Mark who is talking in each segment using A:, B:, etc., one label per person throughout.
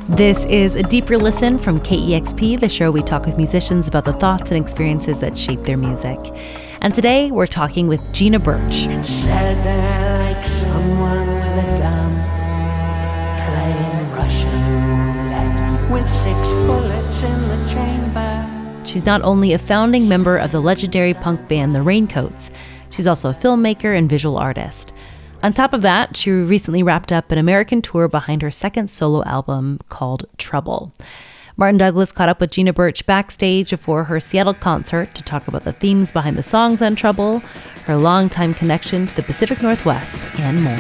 A: This is a deeper listen from KEXP, the show we talk with musicians about the thoughts and experiences that shape their music. And today we're talking with Gina Birch.
B: It said there like someone with a gun, playing Russian roulette with 6 bullets in the chamber.
A: She's not only a founding member of the legendary punk band the Raincoats, she's also a filmmaker and visual artist. On top of that, she recently wrapped up an American tour behind her second solo album called Trouble. Martin Douglas caught up with Gina Birch backstage before her Seattle concert to talk about the themes behind the songs on Trouble, her longtime connection to the Pacific Northwest, and more.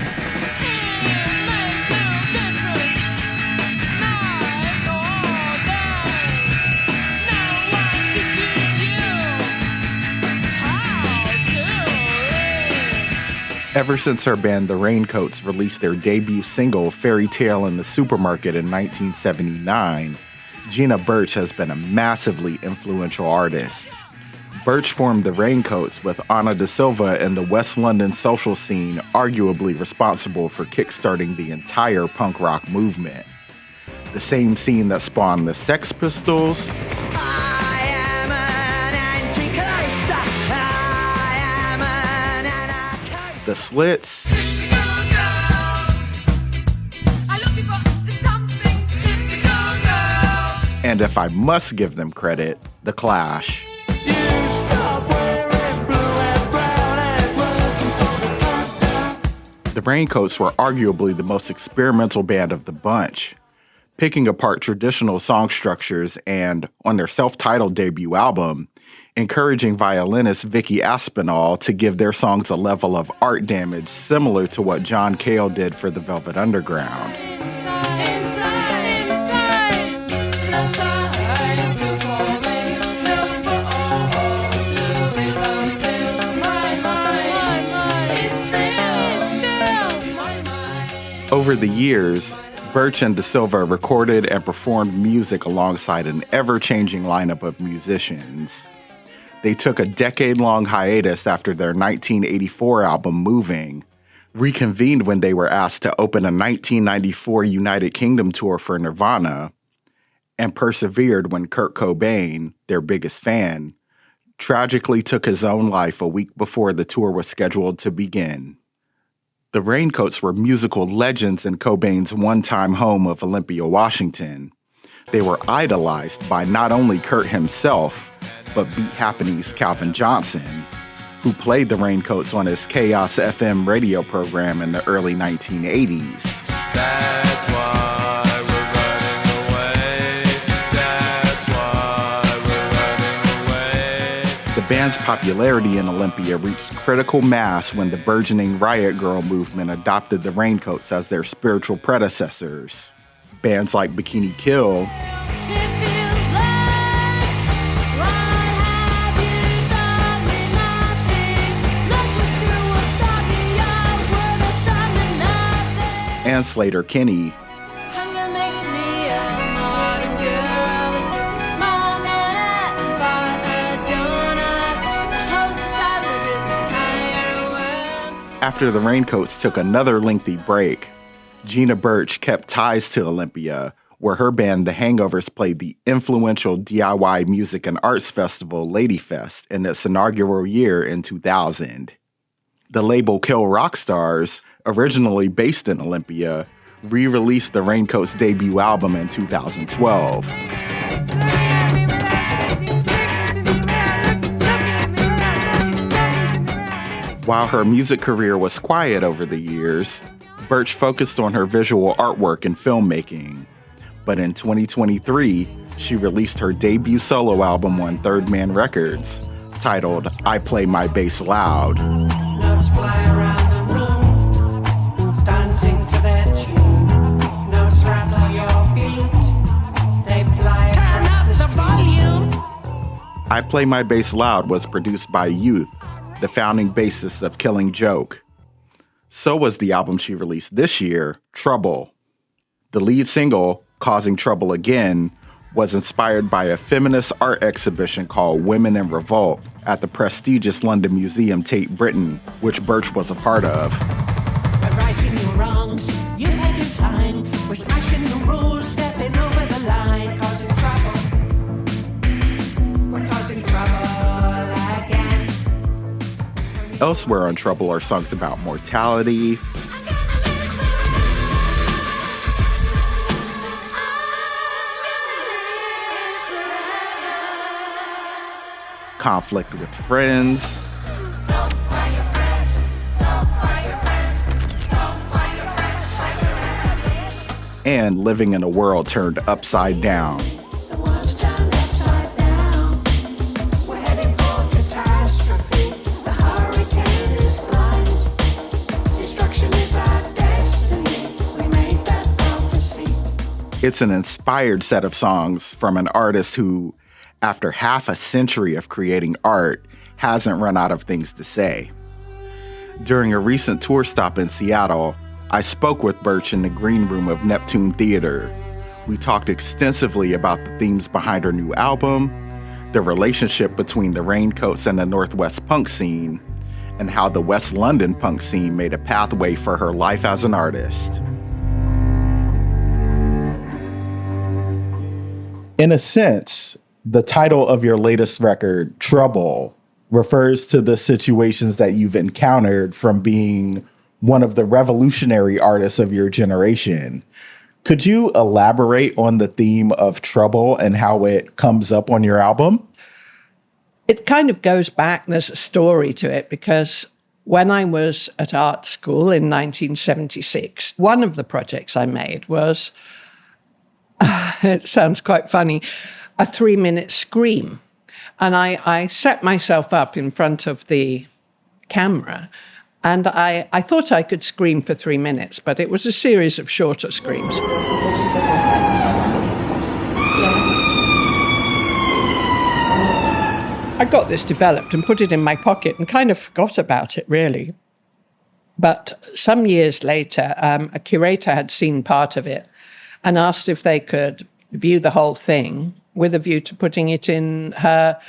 C: Ever since her band The Raincoats released their debut single, Fairy Tale in the Supermarket in 1979, Gina Birch has been a massively influential artist. Birch formed The Raincoats with Ana da Silva in the West London social scene, arguably responsible for kickstarting the entire punk rock movement. The same scene that spawned the Sex Pistols, the Slits, and if I must give them credit, The Clash. The Raincoats were arguably the most experimental band of the bunch, picking apart traditional song structures and, on their self-titled debut album, encouraging violinist Vicky Aspinall to give their songs a level of art damage similar to what John Cale did for the Velvet Underground. Over the years, Birch and da Silva recorded and performed music alongside an ever-changing lineup of musicians. They took a decade-long hiatus after their 1984 album Moving, reconvened when they were asked to open a 1994 United Kingdom tour for Nirvana, and persevered when Kurt Cobain, their biggest fan, tragically took his own life a week before the tour was scheduled to begin. The Raincoats were musical legends in Cobain's one-time home of Olympia, Washington. They were idolized by not only Kurt himself, but Beat Happening's Calvin Johnson, who played the Raincoats on his Chaos FM radio program in the early 1980s.
D: That's why we're running away. That's why we're running away.
C: The band's popularity in Olympia reached critical mass when the burgeoning Riot Girl movement adopted the Raincoats as their spiritual predecessors. Bands like Bikini Kill, and Slater Kinney After the Raincoats took another lengthy break, Gina Birch kept ties to Olympia, where her band The Hangovers played the influential DIY music and arts festival Ladyfest in its inaugural year in 2000. The label Kill Rock Stars, originally based in Olympia, re-released the Raincoats' debut album in 2012. While her music career was quiet over the years, Birch focused on her visual artwork and filmmaking. But in 2023, she released her debut solo album on Third Man Records, titled I Play My Bass Loud.
B: Notes fly around the room, dancing to their tune. Notes rattle your feet, they fly across the street.
C: I Play My Bass Loud was produced by Youth, the founding bassist of Killing Joke. So was the album she released this year, Trouble. The lead single, Causing Trouble Again, was inspired by a feminist art exhibition called Women in Revolt at the prestigious London Museum Tate Britain, which Birch was a part of.
B: We're righting your wrongs, you had your time. We're smashing the rules, stepping
C: Elsewhere on Trouble are songs about mortality, conflict with friends, and living in a world turned upside down.
B: The world's turned upside down. We're heading for catastrophe. The hurricane is blind. Destruction is our destiny. We made that prophecy.
C: It's an inspired set of songs from an artist who, after half a century of creating art, hasn't run out of things to say. During a recent tour stop in Seattle, I spoke with Birch in the green room of Neptune Theater. We talked extensively about the themes behind her new album, the relationship between the Raincoats and the Northwest punk scene, and how the West London punk scene made a pathway for her life as an artist. In a sense, the title of your latest record, Trouble, refers to the situations that you've encountered from being one of the revolutionary artists of your generation. Could you elaborate on the theme of trouble and how it comes up on your album?
E: It kind of goes back, there's a story to it, because when I was at art school in 1976, one of the projects I made was, it sounds quite funny, a 3-minute scream. And I set myself up in front of the camera, and I thought I could scream for 3 minutes, but it was a series of shorter screams. I got this developed and put it in my pocket and kind of forgot about it, really. But some years later, a curator had seen part of it and asked if they could view the whole thing with a view to putting it in her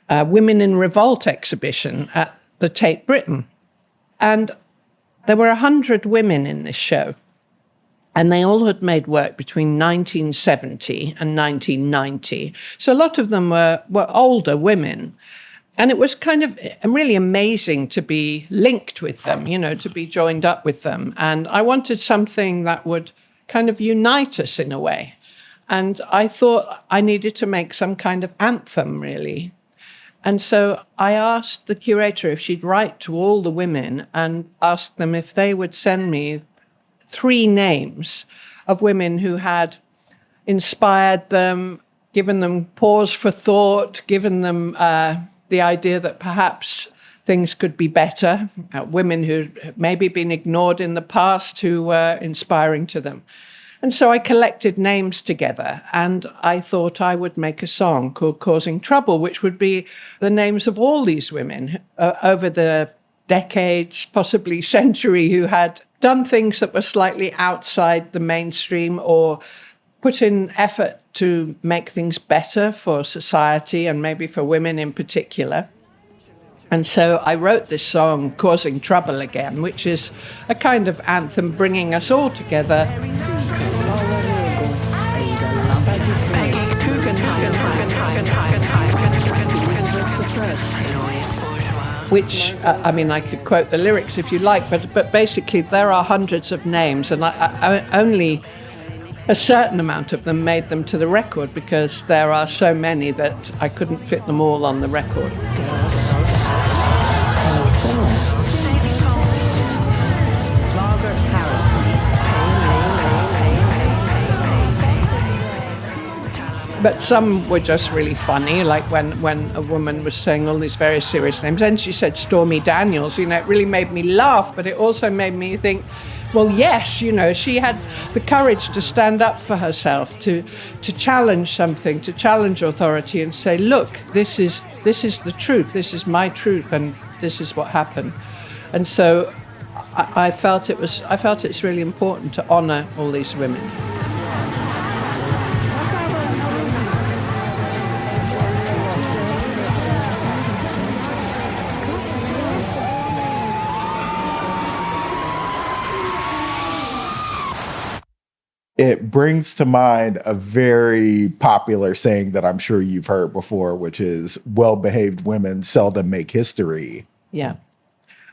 E: Women in Revolt exhibition at the Tate Britain. And there were 100 women in this show, and they all had made work between 1970 and 1990. So a lot of them were older women. And it was kind of really amazing to be linked with them, you know, to be joined up with them. And I wanted something that would kind of unite us in a way. And I thought I needed to make some kind of anthem, really. And so I asked the curator if she'd write to all the women and ask them if they would send me 3 names of women who had inspired them, given them pause for thought, given them the idea that perhaps things could be better, women who maybe been ignored in the past who were inspiring to them. And so I collected names together, and I thought I would make a song called Causing Trouble, which would be the names of all these women over the decades, possibly century, who had done things that were slightly outside the mainstream or put in effort to make things better for society and maybe for women in particular. And so I wrote this song, Causing Trouble Again, which is a kind of anthem bringing us all together. Which, I mean, I could quote the lyrics if you like, but basically there are hundreds of names, and I only a certain amount of them made them to the record because there are so many that I couldn't fit them all on the record. But some were just really funny, like when a woman was saying all these very serious names. And she said Stormy Daniels, you know, it really made me laugh, but it also made me think, well, yes, you know, she had the courage to stand up for herself, to challenge something, to challenge authority and say, look, this is the truth, this is my truth, and this is what happened. And so I felt it's really important to honor all these women.
C: It brings to mind a very popular saying that I'm sure you've heard before, which is well-behaved women seldom make history.
E: Yeah.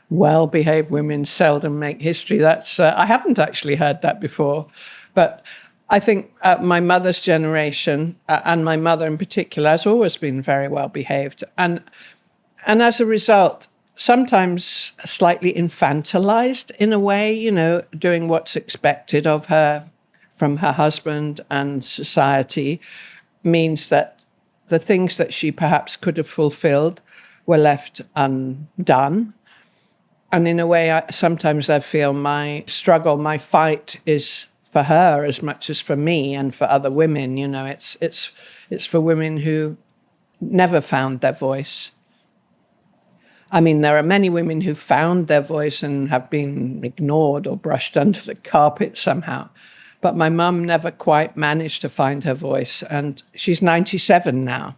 E: well-behaved women seldom make history. That's I haven't actually heard that before. But I think my mother's generation, and my mother in particular, has always been very well-behaved. And as a result, sometimes slightly infantilized in a way, doing what's expected of her from her husband and society means that the things that she perhaps could have fulfilled were left undone. And in a way, sometimes I feel my struggle, my fight is for her as much as for me and for other women. It's for women who never found their voice. I mean, there are many women who found their voice and have been ignored or brushed under the carpet somehow. But my mum never quite managed to find her voice. And she's 97 now.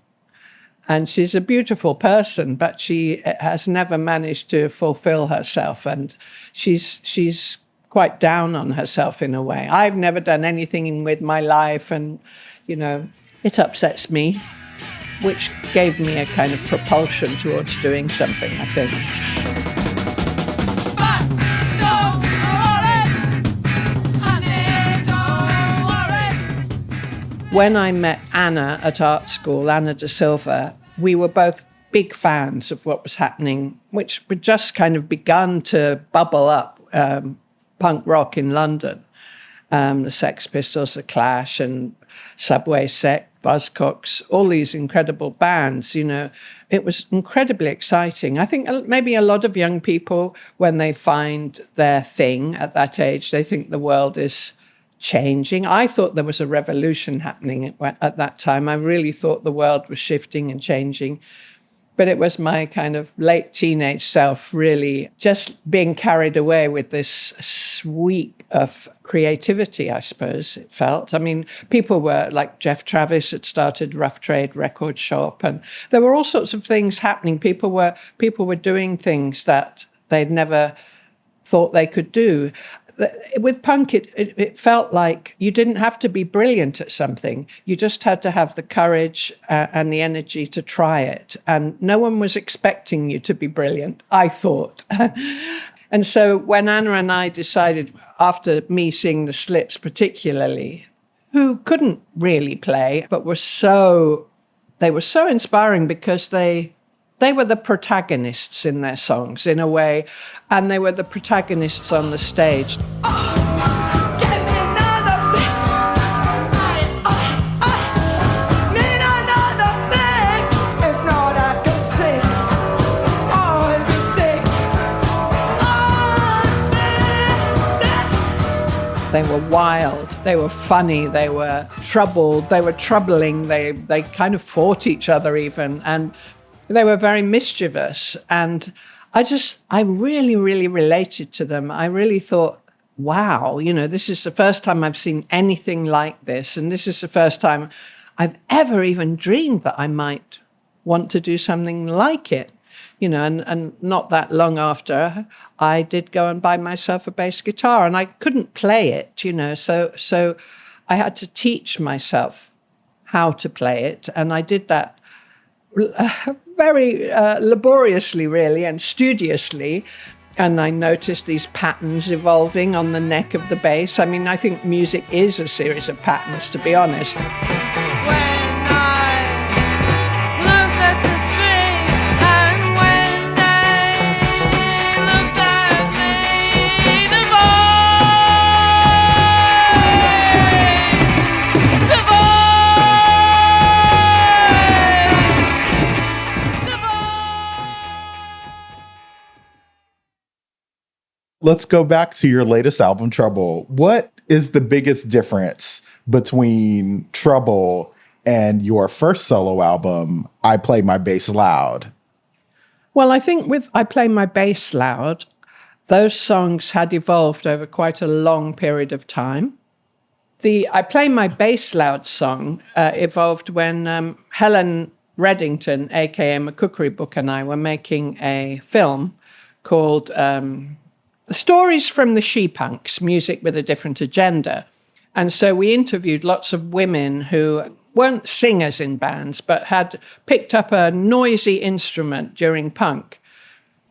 E: And she's a beautiful person, but she has never managed to fulfill herself. And she's quite down on herself in a way. I've never done anything with my life. And, it upsets me, which gave me a kind of propulsion towards doing something, I think. When I met Anna at art school, Anna de Silva, we were both big fans of what was happening, which had just kind of begun to bubble up, punk rock in London. The Sex Pistols, The Clash, and Subway Sect, Buzzcocks, all these incredible bands, It was incredibly exciting. I think maybe a lot of young people, when they find their thing at that age, they think the world is changing. I thought there was a revolution happening at that time. I really thought the world was shifting and changing. But it was my kind of late teenage self really just being carried away with this sweep of creativity, I suppose it felt. I mean, people were like Jeff Travis had started Rough Trade Record Shop, and there were all sorts of things happening. People were doing things that they'd never thought they could do. With punk, it felt like you didn't have to be brilliant at something. You just had to have the courage and the energy to try it. And no one was expecting you to be brilliant, I thought. And so when Anna and I decided, after me seeing the Slits particularly, who couldn't really play, but were so inspiring because they were the protagonists in their songs, in a way, and they were the protagonists on the stage. They were wild, they were funny, they were troubled, they were troubling, they kind of fought each other even, and they were very mischievous. And I really, really related to them. I really thought, wow, this is the first time I've seen anything like this. And this is the first time I've ever even dreamed that I might want to do something like it. And not that long after, I did go and buy myself a bass guitar, and I couldn't play it, so I had to teach myself how to play it. And I did that very laboriously, really, and studiously. And I noticed these patterns evolving on the neck of the bass. I mean, I think music is a series of patterns, to be honest.
C: Let's go back to your latest album, Trouble. What is the biggest difference between Trouble and your first solo album, I Play My Bass Loud?
E: Well, I think with I Play My Bass Loud, those songs had evolved over quite a long period of time. The I Play My Bass Loud song evolved when Helen Reddington, a.k.a. McCookery Book, and I were making a film called Stories from the She-Punks, Music with a Different Agenda. And so we interviewed lots of women who weren't singers in bands, but had picked up a noisy instrument during punk.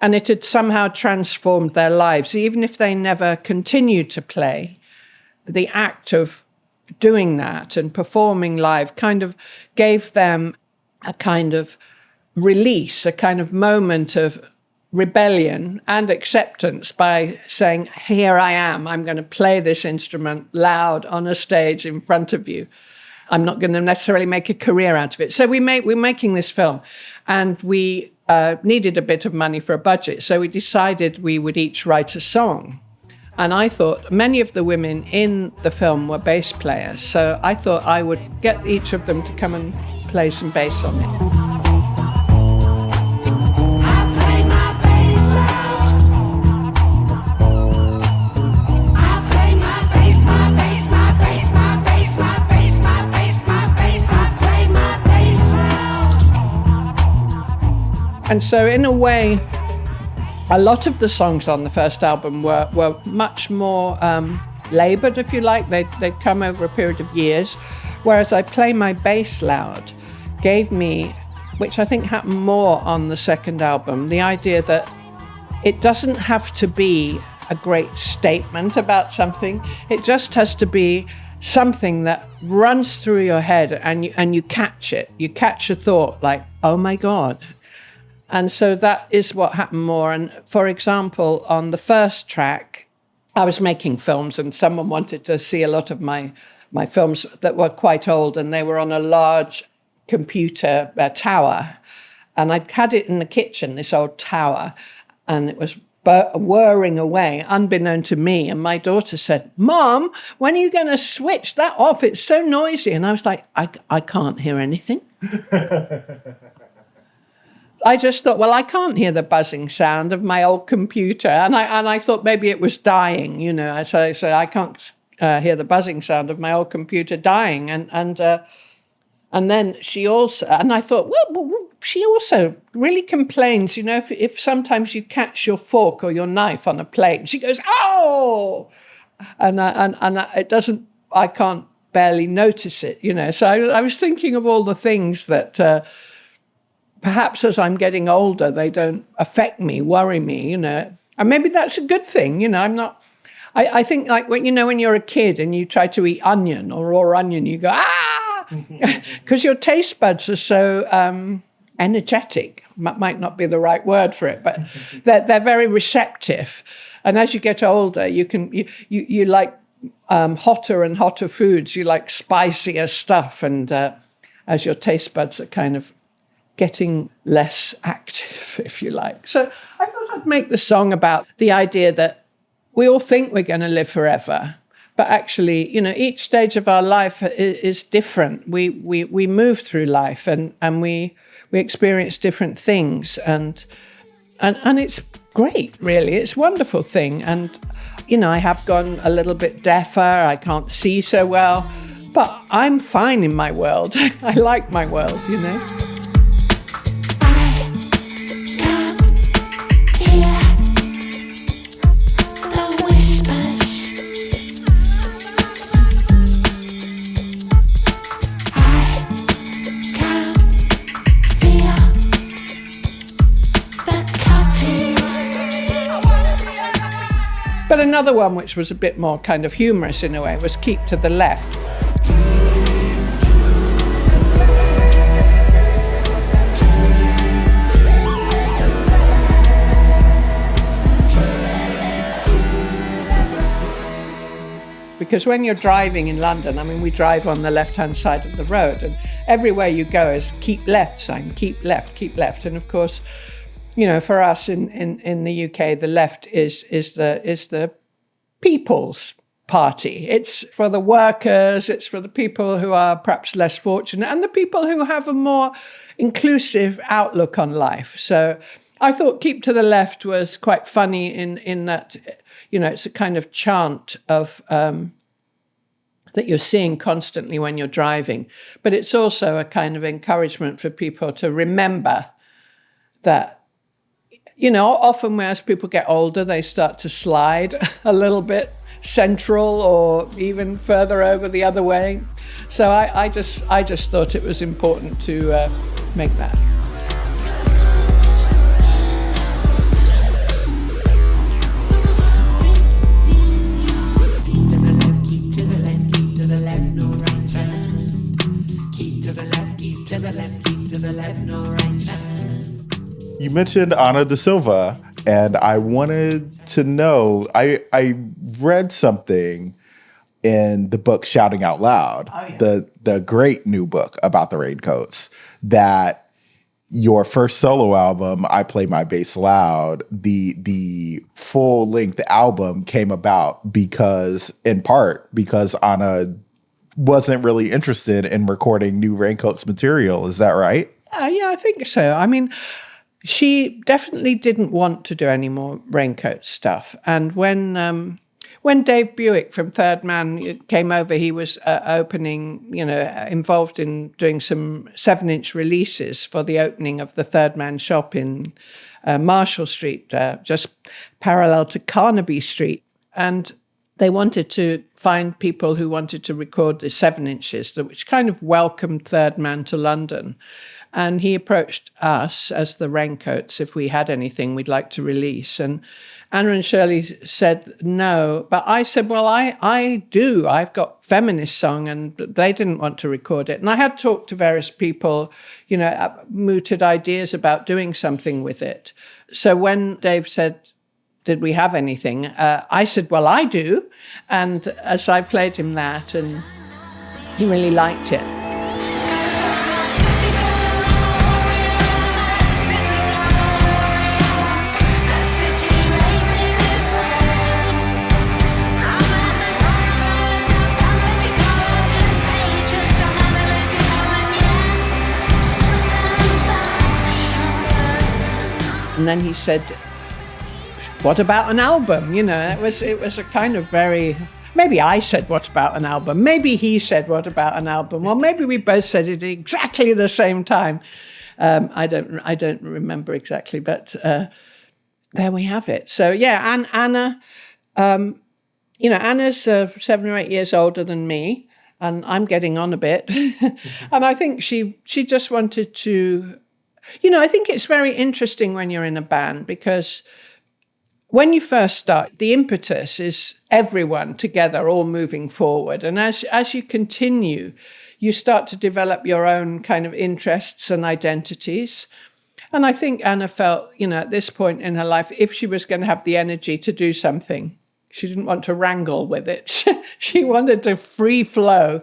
E: And it had somehow transformed their lives. Even if they never continued to play, the act of doing that and performing live kind of gave them a kind of release, a kind of moment of rebellion and acceptance by saying, here I am, I'm going to play this instrument loud on a stage in front of you. I'm not going to necessarily make a career out of it. So we're making this film, and we needed a bit of money for a budget. So we decided we would each write a song. And I thought many of the women in the film were bass players. So I thought I would get each of them to come and play some bass on it. And so in a way, a lot of the songs on the first album were much more laboured, if you like. They'd come over a period of years, whereas I Play My Bass Loud gave me, which I think happened more on the second album, the idea that it doesn't have to be a great statement about something. It just has to be something that runs through your head and you catch it. You catch a thought like, oh my God. And so that is what happened more. And for example, on the first track, I was making films and someone wanted to see a lot of my films that were quite old, and they were on a large computer tower. And I'd had it in the kitchen, this old tower, and it was whirring away, unbeknown to me. And my daughter said, Mom, when are you going to switch that off? It's so noisy. And I was like, I can't hear anything. I just thought, well, I can't hear the buzzing sound of my old computer. And I thought maybe it was dying, you know. So I can't hear the buzzing sound of my old computer dying. And then she also, and I thought, well, she also really complains, you know, if sometimes you catch your fork or your knife on a plate, and she goes, oh! And it doesn't, I can't barely notice it, you know. So I was thinking of all the things that perhaps as I'm getting older, they don't affect me, worry me, you know. And maybe that's a good thing, you know. I think like when you're a kid and you try to eat onion or raw onion, you go, ah! Because your taste buds are so energetic. Might not be the right word for it, but they're very receptive. And as you get older, you like hotter and hotter foods. You like spicier stuff. And as your taste buds are kind of getting less active, if you like. So I thought I'd make the song about the idea that we all think we're going to live forever, but actually, you know, each stage of our life is different. We move through life and we experience different things, and it's great, really. It's a wonderful thing. And you know, I have gone a little bit deafer. I can't see so well, but I'm fine in my world. I like my world, you know. But another one which was a bit more kind of humorous in a way was Keep to the Left. Because when you're driving in London, I mean, we drive on the left-hand side of the road, and everywhere you go is keep left sign, keep left, keep left. And of course, you know, for us in the UK, the left is the People's Party. It's for the workers, it's for the people who are perhaps less fortunate, and the people who have a more inclusive outlook on life. So I thought Keep to the Left was quite funny in that, you know, it's a kind of chant of that you're seeing constantly when you're driving. But it's also a kind of encouragement for people to remember that, you know, often as people get older, they start to slide a little bit central or even further over the other way. So I just thought it was important to make that.
C: You mentioned Ana da Silva, and I wanted to know, I read something in the book Shouting Out Loud, the great new book about the Raincoats, that your first solo album, I Play My Bass Loud, the full length album came about in part because Ana wasn't really interested in recording new Raincoats material. Is that right?
E: Yeah, I think so. I mean, she definitely didn't want to do any more Raincoat stuff. And when Dave Buick from Third Man came over, he was involved in doing some 7-inch releases for the opening of the Third Man shop in Marshall Street, just parallel to Carnaby Street. And they wanted to find people who wanted to record the 7 inches, which kind of welcomed Third Man to London. And he approached us as the Raincoats if we had anything we'd like to release. And Anna and Shirley said no. But I said, well, I do. I've got Feminist Song, and they didn't want to record it. And I had talked to various people, mooted ideas about doing something with it. So when Dave said, did we have anything? I said, well, I do. And as I played him that, and he really liked it. And then he said, what about an album? It was a kind of very, maybe I said, what about an album? Maybe he said, what about an album? Well, maybe we both said it at exactly the same time. I don't remember exactly, but there we have it. So yeah, and Anna, Anna's 7 or 8 years older than me, and I'm getting on a bit. And I think she just wanted to, I think it's very interesting when you're in a band, because when you first start, the impetus is everyone together, all moving forward. And as you continue, you start to develop your own kind of interests and identities. And I think Anna felt, at this point in her life, if she was going to have the energy to do something, she didn't want to wrangle with it. She wanted to free flow.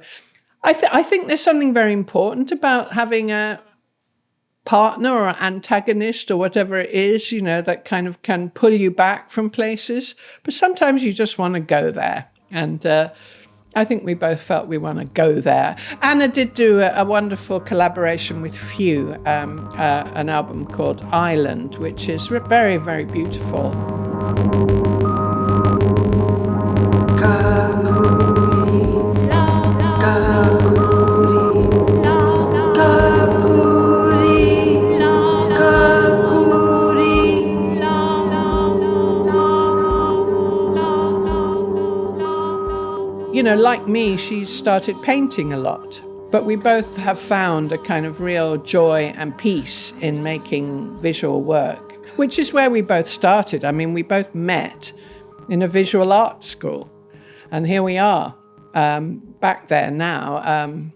E: I think there's something very important about having a partner or antagonist or whatever it is, that kind of can pull you back from places. But sometimes you just want to go there. And I think we both felt we want to go there. Anna did do a wonderful collaboration with Few, an album called Island, which is very, very beautiful. Like me, she started painting a lot, but we both have found a kind of real joy and peace in making visual work, which is where we both started. I mean, we both met in a visual arts school, and here we are, back there now,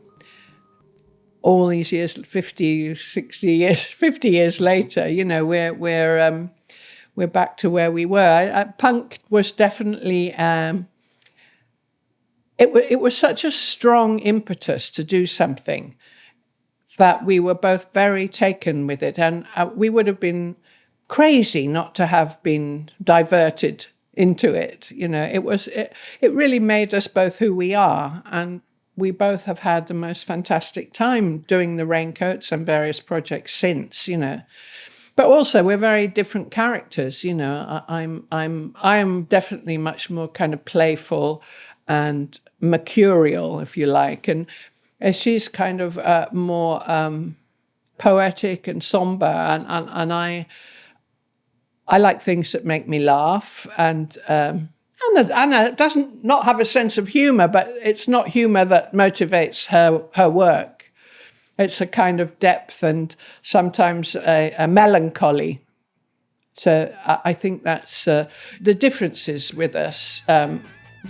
E: all these years, 50, 60 years, 50 years later, we're back to where we were. Punk was definitely, It was such a strong impetus to do something that we were both very taken with it. And we would have been crazy not to have been diverted into it. It really made us both who we are. And we both have had the most fantastic time doing the Raincoats and various projects since, But also we're very different characters, I am definitely much more kind of playful and mercurial, if you like, and she's kind of more poetic and somber, and I like things that make me laugh, and Anna doesn't not have a sense of humor, but it's not humor that motivates her work. It's a kind of depth and sometimes a melancholy. So I think that's the differences with us.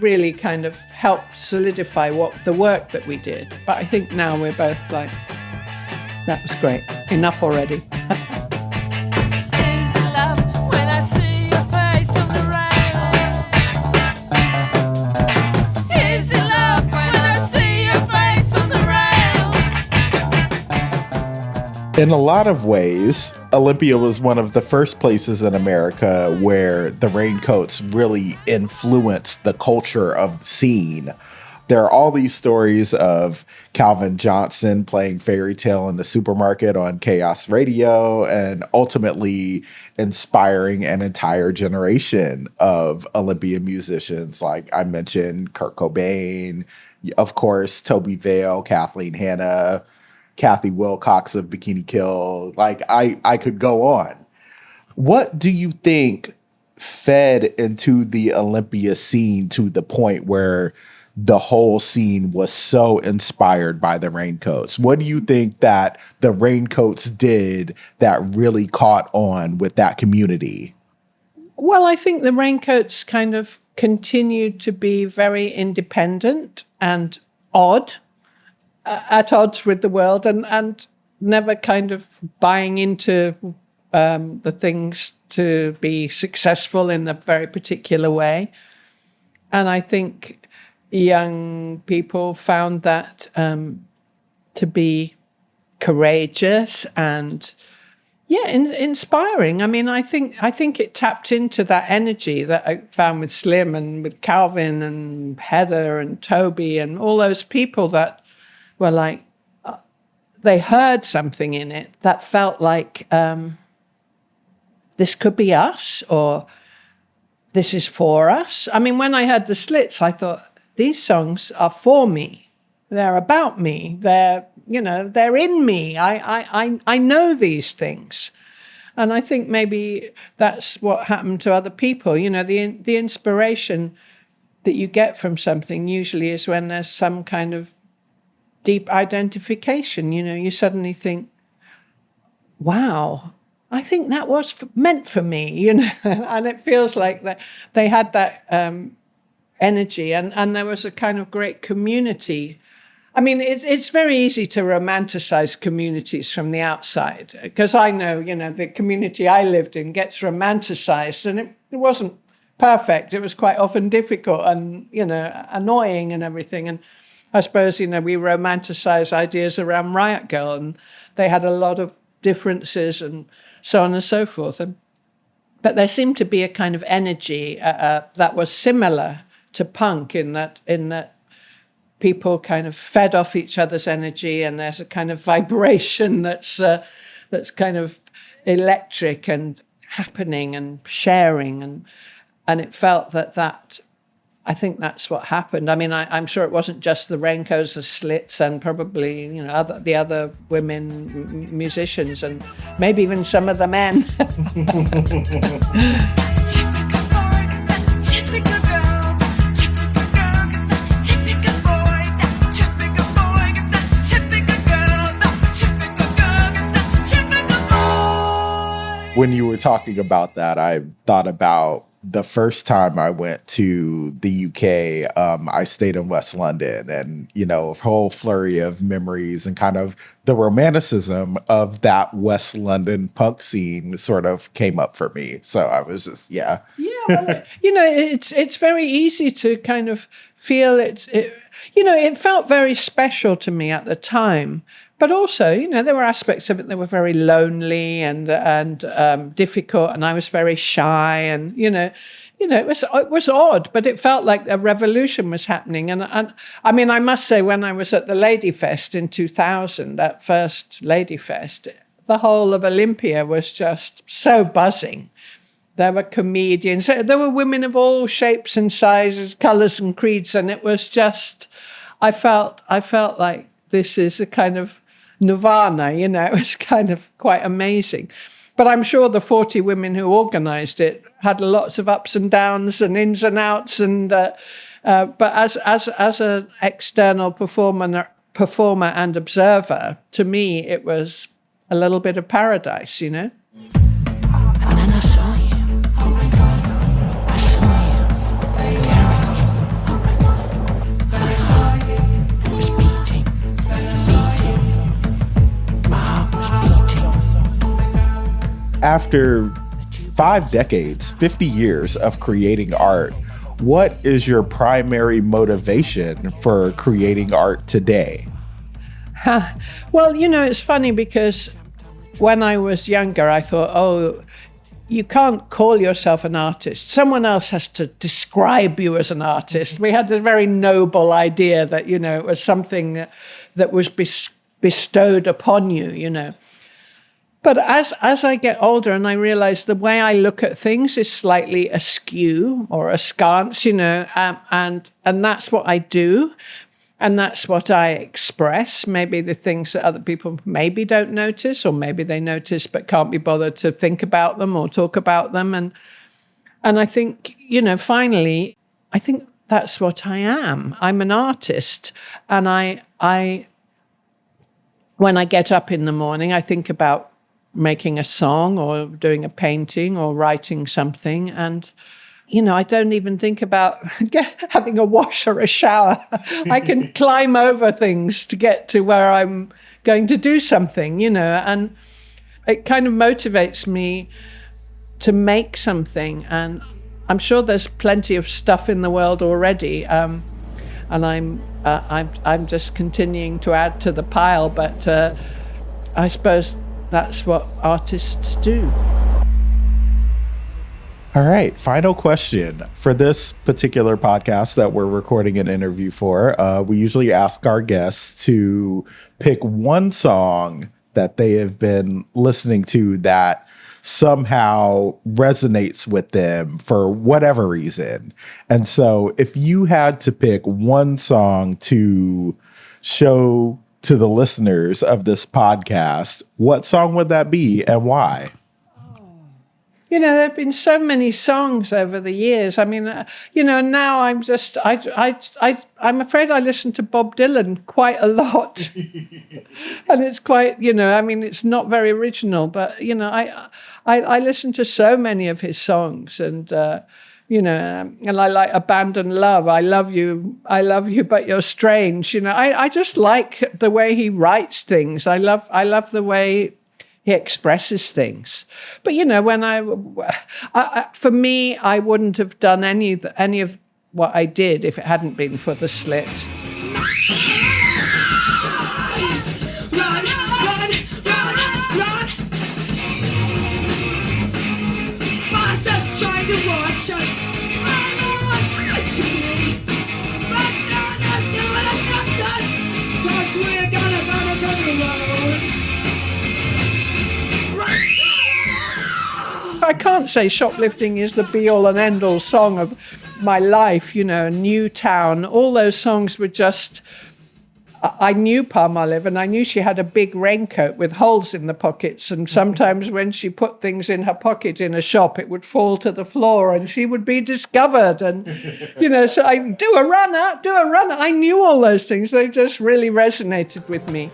E: Really kind of helped solidify the work that we did. But I think now we're both like, that was great. Enough already.
C: In a lot of ways, Olympia was one of the first places in America where the Raincoats really influenced the culture of the scene. There are all these stories of Calvin Johnson playing Fairy Tale in the supermarket on Chaos Radio and ultimately inspiring an entire generation of Olympia musicians. Like I mentioned, Kurt Cobain, of course, Toby Vale, Kathleen Hanna, Kathy Wilcox of Bikini Kill. Like I could go on. What do you think fed into the Olympia scene to the point where the whole scene was so inspired by the Raincoats? What do you think that the Raincoats did that really caught on with that community?
E: Well, I think the Raincoats kind of continued to be very independent and odd, at odds with the world, and never kind of buying into the things to be successful in a very particular way. And I think young people found that to be courageous and inspiring. I mean, I think it tapped into that energy that I found with Slim and with Calvin and Heather and Toby and all those people that were like, they heard something in it that felt like this could be us, or this is for us. I mean, when I heard the Slits, I thought, these songs are for me. They're about me. They're in me. I know these things. And I think maybe that's what happened to other people. You know, the inspiration that you get from something usually is when there's some kind of deep identification. You know, you suddenly think, wow, I think that was meant for me, you know. And it feels like that they had that energy, and there was a kind of great community. I mean, it's very easy to romanticize communities from the outside, because I know, you know, the community I lived in gets romanticized, and it wasn't perfect. It was quite often difficult and, you know, annoying and everything. And I suppose, you know, we romanticize ideas around Riot Girl, and they had a lot of differences and so on and so forth. But there seemed to be a kind of energy that was similar to punk in that people kind of fed off each other's energy, and there's a kind of vibration that's kind of electric and happening and sharing, and it felt that I think that's what happened. I mean, I'm sure it wasn't just the Raincoats, the Slits, and probably, you know, the other women musicians, and maybe even some of the men.
C: When you were talking about that, I thought about the first time I went to the UK. I stayed in West London, and, you know, a whole flurry of memories and kind of the romanticism of that West London punk scene sort of came up for me. So I was just, yeah.
E: Yeah, well, you know, it's very easy to kind of feel you know, it felt very special to me at the time. But also, you know, there were aspects of it that were very lonely and difficult, and I was very shy, and you know, it was odd, but it felt like a revolution was happening. And I mean, I must say, when I was at the Lady Fest in 2000, that first Lady Fest, the whole of Olympia was just so buzzing. There were comedians, there were women of all shapes and sizes, colours and creeds, and it was just, I felt like this is a kind of nirvana, you know. It was kind of quite amazing. But I'm sure the 40 women who organized it had lots of ups and downs and ins and outs. And but as an external performer and observer, to me, it was a little bit of paradise, you know.
B: And then I saw you.
C: After 5 decades, 50 years of creating art, what is your primary motivation for creating art today?
E: Well, you know, it's funny because when I was younger, I thought, oh, you can't call yourself an artist. Someone else has to describe you as an artist. We had this very noble idea that, it was something that was bestowed upon you. But as I get older and I realize the way I look at things is slightly askew or askance, and that's what I do. And that's what I express, maybe the things that other people maybe don't notice, or maybe they notice but can't be bothered to think about them or talk about them. And I think, finally, I think that's what I am. I'm an artist. And I when I get up in the morning, I think about making a song or doing a painting or writing something. And I don't even think about having a wash or a shower. I can climb over things to get to where I'm going to do something, and it kind of motivates me to make something. And I'm sure there's plenty of stuff in the world already, and I'm just continuing to add to the pile. But I suppose that's what artists do.
C: All right, final question. For this particular podcast that we're recording an interview for, we usually ask our guests to pick one song that they have been listening to that somehow resonates with them for whatever reason. And so if you had to pick one song to show to the listeners of this podcast, what song would that be and why?
E: There have been so many songs over the years. I mean, now I'm just, I'm afraid I listen to Bob Dylan quite a lot. And it's quite, it's not very original, but, I listen to so many of his songs and, and I like Abandon Love. I love you, but you're strange. I just like the way he writes things. I love the way he expresses things. But, when for me, I wouldn't have done any of what I did if it hadn't been for the Slits.
B: Run, run, run, run. Monsters trying to watch us. I know what's watching me. But not until it affects us. 'Cause we're gonna find a better road.
E: I can't say Shoplifting is the be-all and end-all song of my life, Newtown. All those songs were just... I knew Palmolive, and I knew she had a big raincoat with holes in the pockets, and sometimes when she put things in her pocket in a shop, it would fall to the floor and she would be discovered. And, so I do a runner. I knew all those things. They just really resonated with me.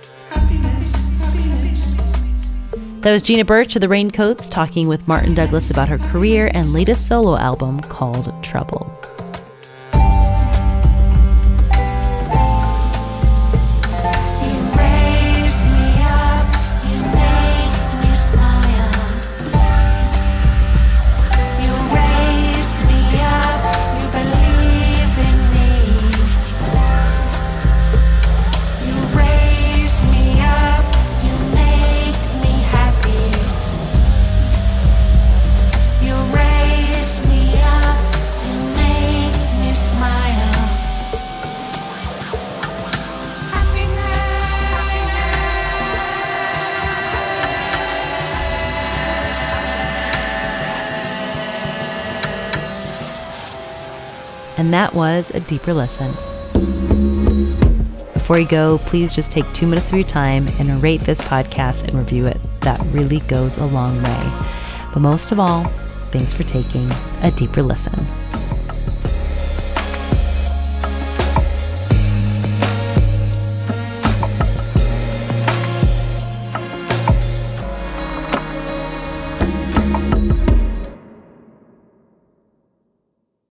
A: That was Gina Birch of the Raincoats talking with Martin Douglas about her career and latest solo album called Trouble. And that was A Deeper Listen. Before you go, please just take 2 minutes of your time and rate this podcast and review it. That really goes a long way. But most of all, thanks for taking a deeper listen.